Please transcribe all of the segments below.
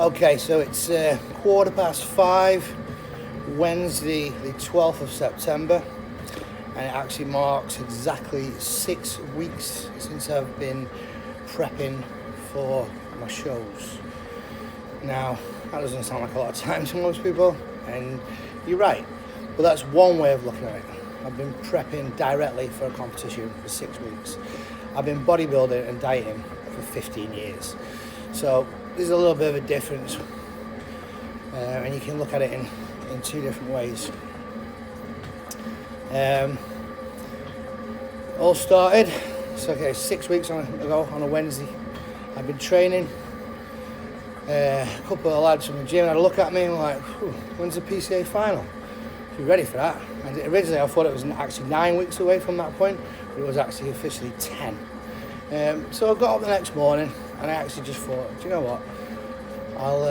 Okay, so it's 5:15, Wednesday the 12th of September, and it actually marks exactly 6 weeks since I've been prepping for my shows. Now, that doesn't sound like a lot of time to most people, and you're right, but that's one way of looking at it. I've been prepping directly for a competition for 6 weeks. I've been bodybuilding and dieting for 15 years. So there's a little bit of a difference, and you can look at it in two different ways. All started, so okay, 6 weeks ago on a Wednesday. I've been training. A couple of lads from the gym had a look at me and were like, when's the PCA final? Are you ready for that? And originally I thought it was actually 9 weeks away from that point, but it was actually officially 10. So I got up the next morning and I actually just thought, do you know what? I'll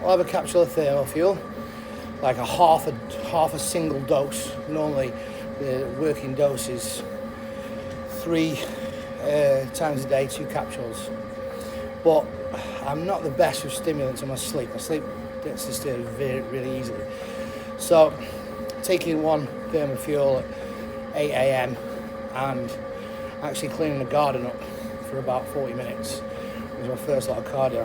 have a capsule of thermal fuel, like a half a single dose. Normally the working dose is 3 times a day, 2 capsules. But I'm not the best with stimulants in my sleep. My sleep gets disturbed really easily. So taking one thermal fuel at 8 a.m. and actually cleaning the garden up for about 40 minutes was my first lot of cardio.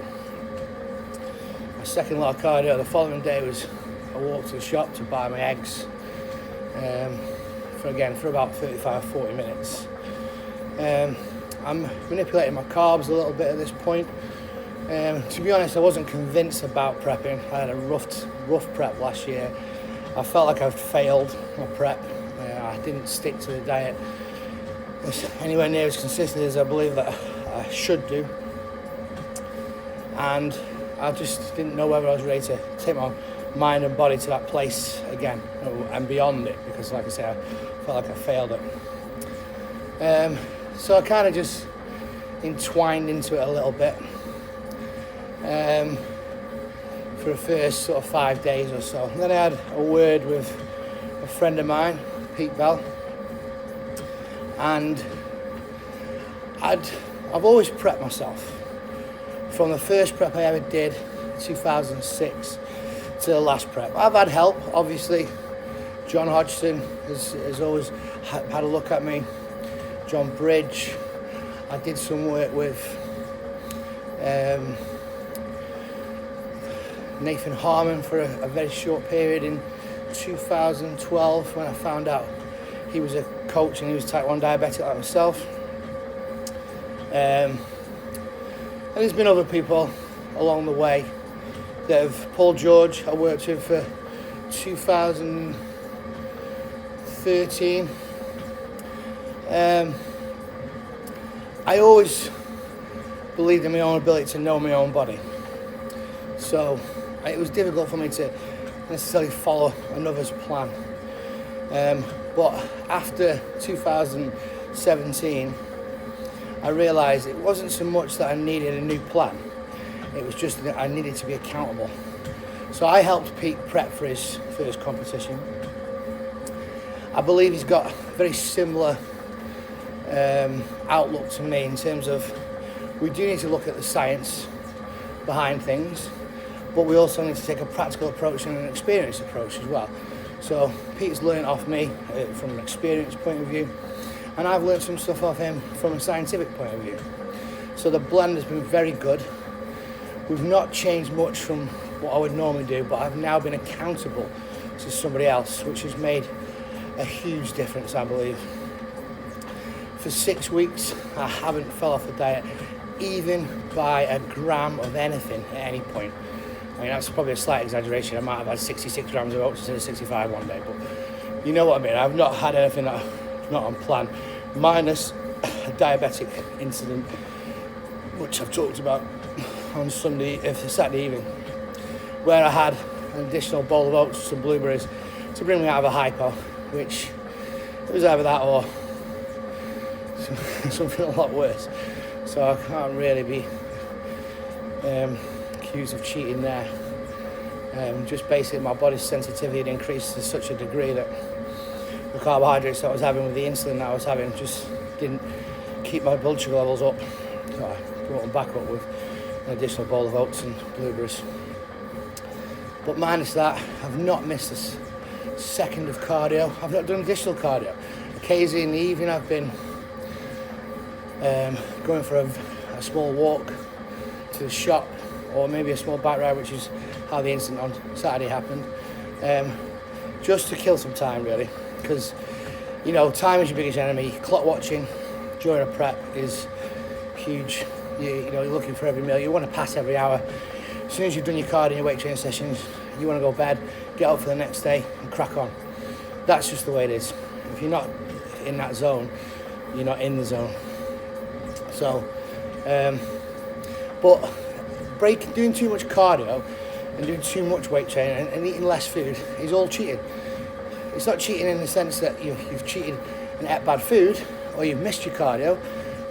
My second lot of cardio the following day was a walk to the shop to buy my eggs for about 35-40 minutes. I'm manipulating my carbs a little bit at this point. To be honest, I wasn't convinced about prepping. I had a rough prep last year. I felt like I'd failed my prep. I didn't stick to the diet anywhere near as consistently as I believe that I should do. And I just didn't know whether I was ready to take my mind and body to that place again and beyond it, because like I say, I felt like I failed it. So I kind of just entwined into it a little bit for the first sort of 5 days or so. And then I had a word with a friend of mine, Pete Bell, and I've always prepped myself. From the first prep I ever did, 2006, to the last prep. I've had help, obviously. John Hodgson has always had a look at me. John Bridge. I did some work with Nathan Harmon for a very short period in 2012 when I found out he was a coach and he was type 1 diabetic like myself. And there's been other people along the way. Paul George, I worked with for 2013. I always believed in my own ability to know my own body. So it was difficult for me to necessarily follow another's plan. But after 2017, I realised it wasn't so much that I needed a new plan. It was just that I needed to be accountable. So I helped Pete prep for his first competition. I believe he's got a very similar outlook to me in terms of we do need to look at the science behind things, but we also need to take a practical approach and an experienced approach as well. So Pete's learned off me from an experience point of view, and I've learned some stuff off him from a scientific point of view. So the blend has been very good. We've not changed much from what I would normally do, but I've now been accountable to somebody else, which has made a huge difference, I believe. For 6 weeks, I haven't fell off the diet, even by a gram of anything at any point. I mean, that's probably a slight exaggeration. I might have had 66 grams of oats instead of 65 one day, but you know what I mean. I've not had anything that's not on plan, minus a diabetic incident, which I've talked about on Saturday evening, where I had an additional bowl of oats, some blueberries, to bring me out of a hypo, which it was either that or something a lot worse. So I can't really be accused of cheating there. Just basically my body's sensitivity had increased to such a degree that the carbohydrates that I was having with the insulin that I was having just didn't keep my blood sugar levels up. So I brought them back up with an additional bowl of oats and blueberries. But minus that, I've not missed a second of cardio. I've not done additional cardio. Occasionally in the evening I've been going for a small walk to the shop, or maybe a small bike ride, which is how the incident on Saturday happened, just to kill some time really, because you know time is your biggest enemy. Clock watching during a prep is huge. You know, you're looking for every meal, you want to pass every hour. As soon as you've done your cardio and your weight training sessions, you want to go to bed, get up for the next day and crack on. That's just the way it is. If you're not in that zone, you're not in the zone. So but doing too much cardio and doing too much weight training and eating less food is all cheating. It's not cheating in the sense that you've cheated and ate bad food or you've missed your cardio,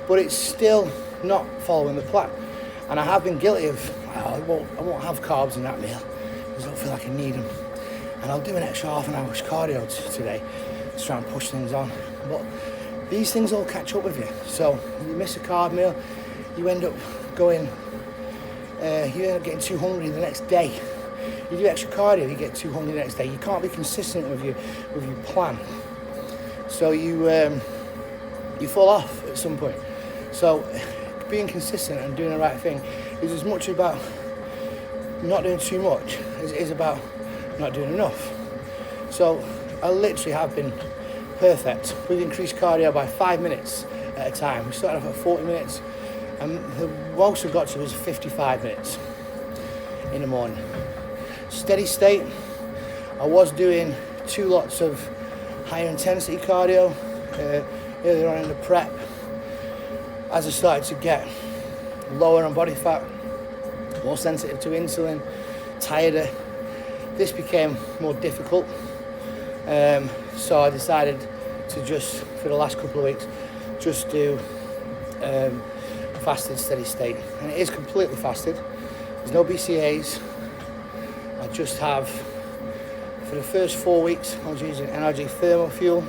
but it's still not following the plan. And I have been guilty of, I won't have carbs in that meal because I don't feel like I need them. And I'll do an extra half an hour's cardio today to try and push things on. But these things all catch up with you. So you miss a carb meal, you end up getting too hungry the next day. You do extra cardio, you get too hungry the next day. You can't be consistent with your plan. So you fall off at some point. So being consistent and doing the right thing is as much about not doing too much as it is about not doing enough. So I literally have been perfect. We've increased cardio by 5 minutes at a time. We started off at 40 minutes and the most we got to was 55 minutes in the morning. Steady state, I was doing 2 lots of higher intensity cardio earlier on in the prep. As I started to get lower on body fat, more sensitive to insulin, tireder, this became more difficult. So I decided to just, for the last couple of weeks, just do fasted steady state. And it is completely fasted. There's no BCAAs. I just have, for the first 4 weeks, I was using NRG thermal fuel.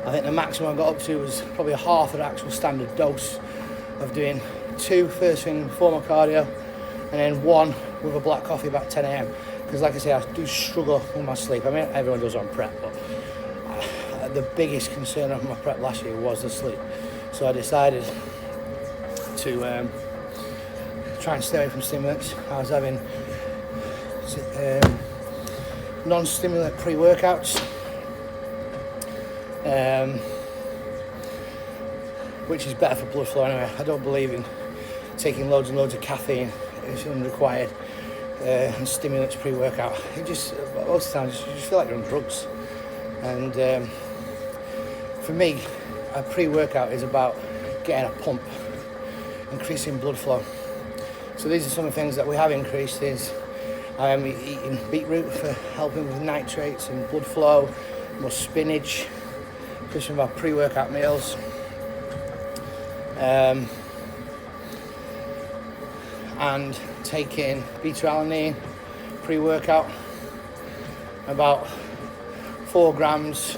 I think the maximum I got up to was probably a half of the actual standard dose of doing 2 first thing before my cardio and then 1 with a black coffee about 10 a.m. Because like I say, I do struggle with my sleep. I mean, everyone does on prep, but the biggest concern of my prep last year was the sleep. So I decided to try and stay away from stimulants. I was having non-stimulant pre-workouts, which is better for blood flow anyway. I don't believe in taking loads and loads of caffeine. It's unrequired. And stimulants pre-workout. It just, most of the time, you just feel like you're on drugs. And for me, a pre-workout is about getting a pump, increasing blood flow. So these are some of the things that we have increased. Is I am eating beetroot for helping with nitrates and blood flow, more spinach, just some of our pre-workout meals. And taking beta-alanine pre-workout, about 4 grams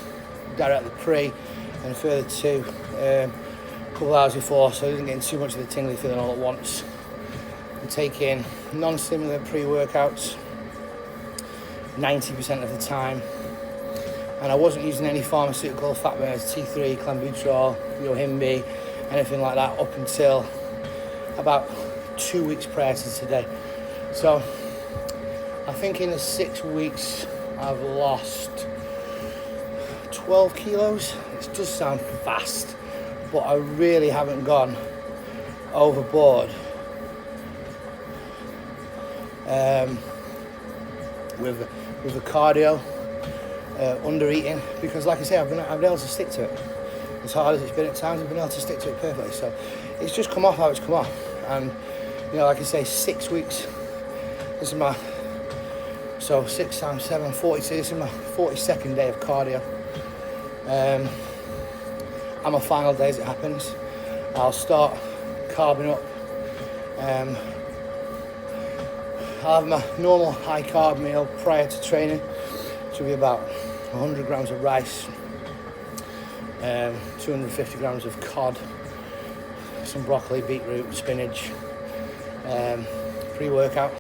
directly pre, and a further 2 a couple hours before, so I wasn't getting too much of the tingly feeling all at once. I'm taking non-stimulant pre-workouts 90% of the time, and I wasn't using any pharmaceutical fat burners, T3, clenbuterol, yohimbe, anything like that up until about 2 weeks prior to today. So I think in the 6 weeks I've lost 12 kilos. It does sound fast, but I really haven't gone overboard with the cardio, under eating, because like I say, I've been able to stick to it. As hard as it's been at times, I've been able to stick to it perfectly. So it's just come off how it's come off. And you know, like I say, 6 weeks. This is my, so 6 times 7, 42. This is my 42nd day of cardio. On my final day as it happens, I'll start carbing up. I'll have my normal high carb meal prior to training, which will be about 100 grams of rice, 250 grams of cod, some broccoli, beetroot, spinach, pre-workout.